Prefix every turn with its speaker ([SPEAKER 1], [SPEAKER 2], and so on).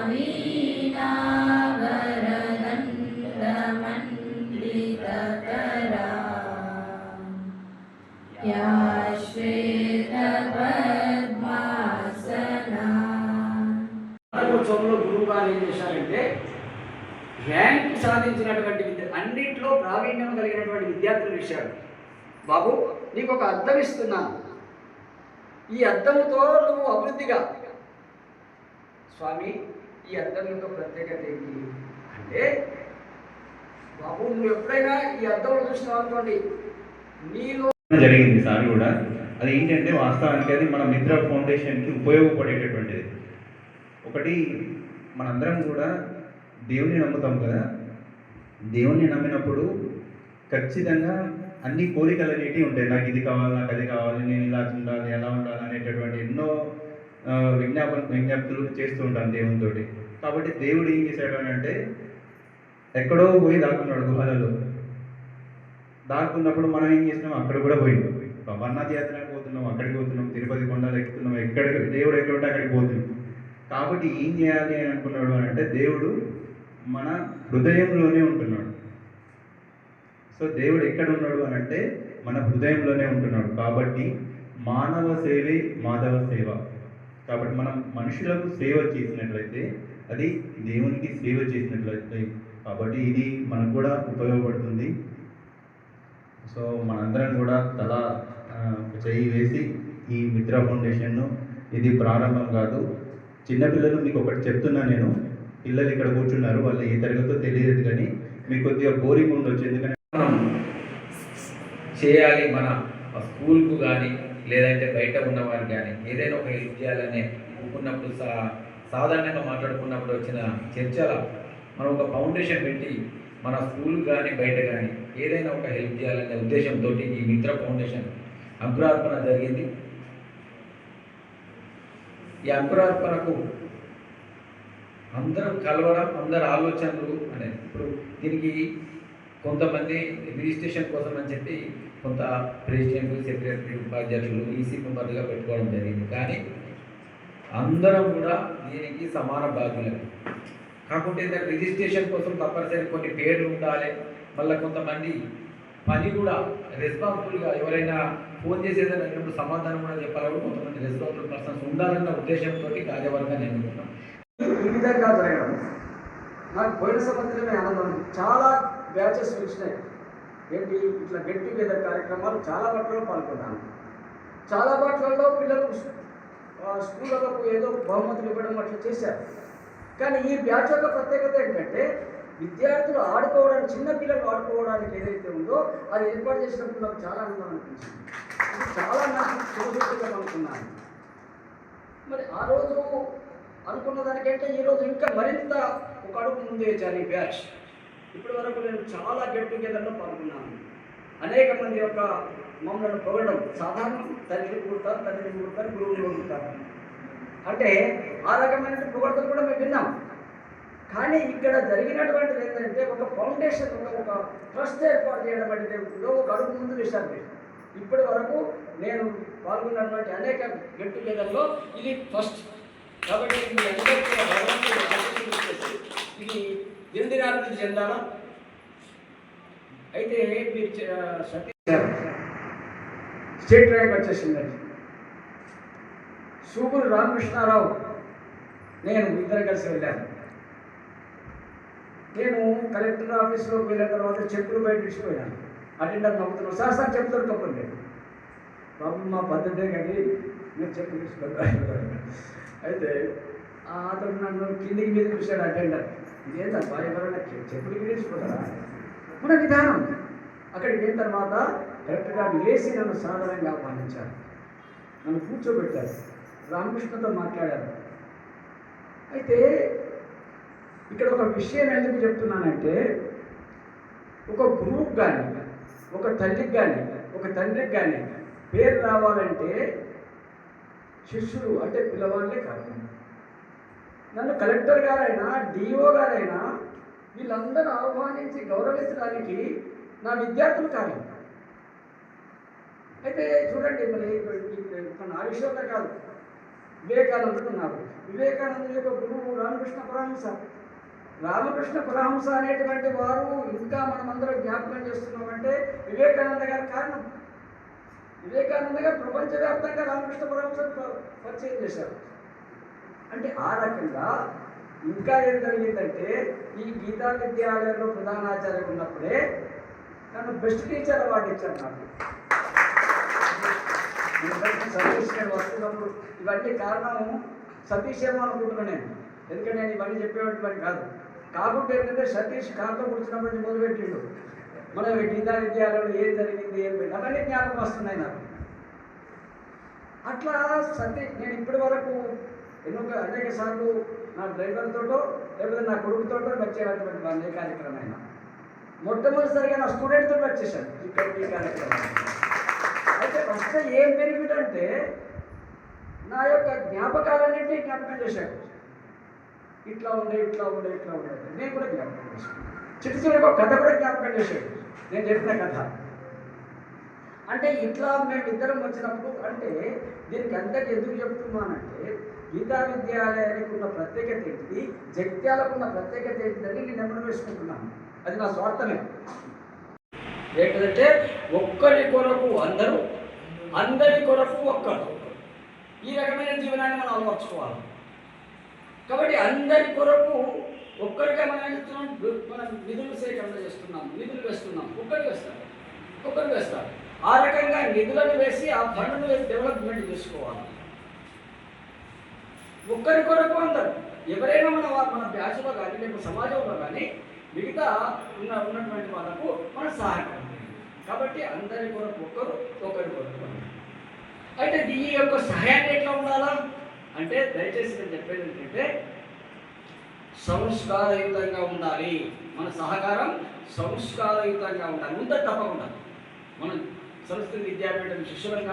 [SPEAKER 1] वीणावरदण्डमण्डितकरा या श्वेतपद्मासना.
[SPEAKER 2] ఉత్సవంలో గురువు గారు ఏం చేశారంటే ర్యాంక్ సాధించినటువంటి అన్నింటిలో ప్రావీణ్యం కలిగినటువంటి విద్యార్థులు ఇచ్చాడు. బాబు, నీకు ఒక అద్దం ఇస్తున్నాను, ఈ అద్దంతో నువ్వు అభివృద్ధిగా. స్వామి, ఈ అద్దం యొక్క ప్రత్యేకత ఏంటి అంటే, బాబు నువ్వు ఎప్పుడైనా ఈ అద్దంలో చూసినావు అనుకోండి, నీలో
[SPEAKER 3] జరిగింది సార్ కూడా. అది ఏంటంటే వాస్తవానికి అది మన మిత్ర ఫౌండేషన్కి ఉపయోగపడేటటువంటిది. ఒకటి, మనందరం కూడా దేవుని నమ్ముతాం కదా. దేవుణ్ణి నమ్మినప్పుడు ఖచ్చితంగా అన్ని కోరికలు అనేటివి ఉంటాయి. నాకు ఇది కావాలి, నాకు అది కావాలి, నేను ఇలా ఉండాలి, ఎలా ఉండాలి అనేటటువంటి ఎన్నో విజ్ఞప్తులు చేస్తూ ఉంటాను దేవునితోటి. కాబట్టి దేవుడు ఏం చేశాడు అని అంటే, ఎక్కడో పోయి దాక్కున్నాడు గుహలలో. దాక్కున్నప్పుడు మనం ఏం చేసినాం, అక్కడ కూడా పోయినాం. అమర్నాథ్ యాత్రకు పోతున్నాం, అక్కడికి పోతున్నాం, తిరుపతి కొండలు ఎక్కుతున్నాం, ఎక్కడికి దేవుడు ఎక్కడ ఉంటే అక్కడికి పోతున్నాం. కాబట్టి ఏం చేయాలి అని అనుకున్నాడు అని అంటే, దేవుడు మన హృదయంలోనే ఉంటున్నాడు. సో దేవుడు ఎక్కడ ఉన్నాడు అని అంటే మన హృదయంలోనే ఉంటున్నాడు. కాబట్టి మానవ సేవే మాధవ సేవ. కాబట్టి మనం మనుషులకు సేవ చేసినట్లయితే అది దేవునికి సేవ చేసినట్లయితే, కాబట్టి ఇది మనకు కూడా ఉపయోగపడుతుంది. సో మనందరం కూడా తల చేయి వేసి ఈ మిత్ర ఫౌండేషన్ను, ఇది ప్రారంభం కాదు. చిన్నపిల్లలు మీకు ఒకటి చెప్తున్నా నేను, పిల్లలు ఇక్కడ కూర్చున్నారు, వాళ్ళు ఏ తరగతో తెలియదు, కానీ మీకు కొద్దిగా బోరింగ్ ఉండొచ్చు. ఎందుకంటే
[SPEAKER 4] మనం చేయాలి, మన స్కూల్కు కానీ లేదంటే బయట ఉన్నవారికి కానీ ఏదైనా ఒక హెల్ప్ చేయాలని అనుకున్నప్పుడు, సాధారణంగా మాట్లాడుకున్నప్పుడు వచ్చిన చర్చల మనం ఒక ఫౌండేషన్ పెట్టి మన స్కూల్ కానీ బయట కానీ ఏదైనా ఒక హెల్ప్ చేయాలనే ఉద్దేశంతో ఈ మిత్ర ఫౌండేషన్ అంకురార్పణ జరిగింది. ఈ అంకురార్పణకు అందరం కలవడం, అందరి ఆలోచనలు అనేది. ఇప్పుడు దీనికి కొంతమంది రిజిస్ట్రేషన్ కోసం అని చెప్పి కొంత ప్రెసిడెంట్, సెక్రటరీ, ఉపాధ్యక్షులు, ఈసీ మెంబర్లుగా పెట్టుకోవడం జరిగింది. కానీ అందరం కూడా దీనికి సమాన బాధ్యులు. కాకుంటే రిజిస్ట్రేషన్ కోసం తప్పనిసరి కొన్ని పేర్లు ఉండాలి. మళ్ళీ కొంతమంది పని కూడా రెస్పాన్సిబుల్గా ఎవరైనా ఫోన్ చేసేదని అయినప్పుడు సమాధానం కూడా చెప్పాలని కొంతమంది రెస్పాన్సిబుల్ పర్సన్స్ ఉండాలన్న ఉద్దేశంతో కార్యవర్గాన్ని ఎన్నుకున్నాం.
[SPEAKER 2] ఈ విధంగా జరగడం నాకు పోయిన సంవత్సరమే ఆనందం. చాలా బ్యాచెస్ వచ్చినాయి. ఏంటి, ఇట్లా గెట్ టుగెదర్ కార్యక్రమాలు చాలా వాటిలో పాల్గొన్నాను. చాలా వాటిలలో పిల్లలు స్కూళ్ళకు ఏదో బహుమతులు ఇవ్వడం అట్లా చేశారు. కానీ ఈ బ్యాచ్ యొక్క ప్రత్యేకత ఏంటంటే, విద్యార్థులు ఆడుకోవడానికి, చిన్నపిల్లలు ఆడుకోవడానికి ఏదైతే ఉందో అది ఏర్పాటు చేసినప్పుడు నాకు చాలా ఆనందం అనిపించింది. చాలా నాకు శుభసూచకం అనుకున్నాను. మరి ఆ రోజు అనుకున్న దానికంటే ఈరోజు ఇంకా మరింత ఒక అడుగు ముందు వేశాను ఈ బ్యాచ్. ఇప్పటి వరకు నేను చాలా గెట్ టుగెదర్లో పాల్గొన్నాను. అనేక మంది యొక్క మమ్మల్ని పొగడం సాధారణం. తల్లిని పుడతారు, తండ్రిని పుడతారు, గురువుని పొగుడతారు. అంటే ఆ రకమైన పొగడతలు కూడా మేము విన్నాం. కానీ ఇక్కడ జరిగినటువంటిది ఏంటంటే, ఒక ఫౌండేషన్, ఒక ట్రస్ట్ ఏర్పాటు చేయడం అంటే ఒక అడుగు ముందు వేశాను. ఇప్పటి వరకు నేను పాల్గొన్నటువంటి అనేక గెట్ టుగెదర్లో ఇది ఫస్ట్. కాబట్టి మీ అందరికీ కూడా భగవంతుడు ఇది దినదినాభివృద్ధి చెందాలా. అయితే మీరు స్టేట్ ర్యాంక్ వచ్చేసిందండి. సూగురు రామకృష్ణారావు, నేను ఇద్దరం కలిసి వెళ్ళాను. నేను కలెక్టర్ ఆఫీస్లోకి వెళ్ళిన తర్వాత చెప్పులు బయట విడిచిపోయాను. అటెండర్ నమ్ముతున్నాను, సార్ చెప్తారు తప్పండి. బాబు మా పద్ధతే కానీ నేను చెప్పులు తీసుకుంటాను. అయితే అతను నన్ను కిందికి మీద చూశాడు అటెండర్. ఇదేంటబ్బా, ఎవరైనా చెప్పులు విడిచిపోతారా? మన విధానం. అక్కడికి వెళ్ళిన తర్వాత కరెక్ట్గా లేచి నన్ను సాధారణంగా ఆహ్వానించారు, నన్ను కూర్చోబెట్టారు, రామకృష్ణతో మాట్లాడారు. అయితే ఇక్కడ ఒక విషయం ఎందుకు చెప్తున్నానంటే, ఒక గురువుకి కానీ, ఒక తల్లికి కానీ, ఒక తండ్రికి కానీ పేరు రావాలంటే శిష్యులు అంటే పిల్లవాళ్ళే కాదు. నన్ను కలెక్టర్ గారైనా, డిఓ గారైనా వీళ్ళందరూ ఆహ్వానించి గౌరవించడానికి నా విద్యార్థులు కాదు. అయితే చూడండి, మరి నా విషయంలో కాదు, వివేకానందుడు ఉన్నారు. వివేకానందుడి యొక్క గురువు రామకృష్ణ పరమహంస. రామకృష్ణ పరమహంస అనేటువంటి వారు ఇంకా మనమందరం జ్ఞాపకం చేస్తున్నామంటే వివేకానంద గారి కారణం. వివేకానంద గారు ప్రపంచవ్యాప్తంగా రామకృష్ణ పరమహంస పరిచయం చేశారు. అంటే ఆ రకంగా ఇంకా ఏం జరిగిందంటే ఈ గీతా విద్యాలయంలో ప్రధానాచార్య ఉన్నప్పుడే నన్ను బెస్ట్ టీచర్ అవార్డు ఇచ్చారు నాకు. సతీష్ గారు వస్తున్నప్పుడు ఇవన్నీ కారణం సతీష్ ఏమో అనుకుంటున్నాను నేను, ఎందుకంటే నేను ఇవన్నీ చెప్పేవాటి పని కాదు. కాబట్టి ఏంటంటే సతీష్ కారులో కూర్చున్నప్పటి నుంచి మొదలుపెట్టిండు మన గీతా విద్యాలయంలో ఏం జరిగింది ఏం పెట్టి అవన్నీ జ్ఞాపకం వస్తున్నాయి నాకు. అట్లా సతీష్ నేను ఇప్పటి వరకు అనేక సార్లు నా డ్రైవర్తోటో లేకపోతే నా కొడుకుతోటో వచ్చేటటువంటి వాడిని ఏ కార్యక్రమం అయినా మొట్టమొదటిసారిగా నా స్టూడెంట్తో వచ్చేసాను ఈ కార్యక్రమం. అయితే ఫస్ట్ ఏం బెనిఫిట్ అంటే నా యొక్క జ్ఞాపకాలన్నింటినీ జ్ఞాపకం చేశాడు. ఇట్లా ఉండే ఇట్లా ఉండే ఇట్లా ఉండే నేను కూడా జ్ఞాపకం చేశాను. చిన్న ఒక కథ కూడా జ్ఞాపకం చేశాడు, నేను చెప్పిన కథ. అంటే ఇట్లా మేము ఇద్దరం వచ్చినప్పుడు అంటే దీనికి అంతకు ఎందుకు చెప్తున్నానంటే గీతా విద్యాలయానికి ఉన్న ప్రత్యేకత ఏంటిది, జగిత్యాలకు ఉన్న ప్రత్యేకత ఏంటిదని నేను నెమ్మది వేసుకుంటున్నాను. అది నా స్వార్థమే. ఏంటంటే ఒక్కరి కొరకు అందరూ, అందరి కొరకు ఒక్కరు, ఈ రకమైన జీవనాన్ని మనం అలవర్చుకోవాలి. కాబట్టి అందరి కొరకు ఒక్కరిగా మనం మనం నిధులు సేకరణ చేస్తున్నాం, నిధులు వేస్తున్నాం, ఒక్కరు వేస్తారు. ఆ రకంగా నిధులను వేసి ఆ ఫండ్ను వేసి డెవలప్మెంట్ చేసుకోవాలి. ఒక్కరి కొరకు అందరు, ఎవరైనా మన బ్యాచ్లో కానీ లేకపోతే సమాజంలో కానీ మిగతా ఉన్నటువంటి వాళ్ళకు మన సహాయం. కాబట్టి అందరి కొరకు ఒక్కరు, ఒకరి కొరకు. అయితే ఈ యొక్క సహాయాన్ని ఎట్లా ఉండాలా అంటే దయచేసి నేను చెప్పేది ఏంటంటే సంస్కారయుతంగా ఉండాలి. మన సహకారం సంస్కారయుతంగా ఉండాలి. ముందర తప్పకుండా మనం సంస్కృతి విద్యాపీఠం శిష్యులంగా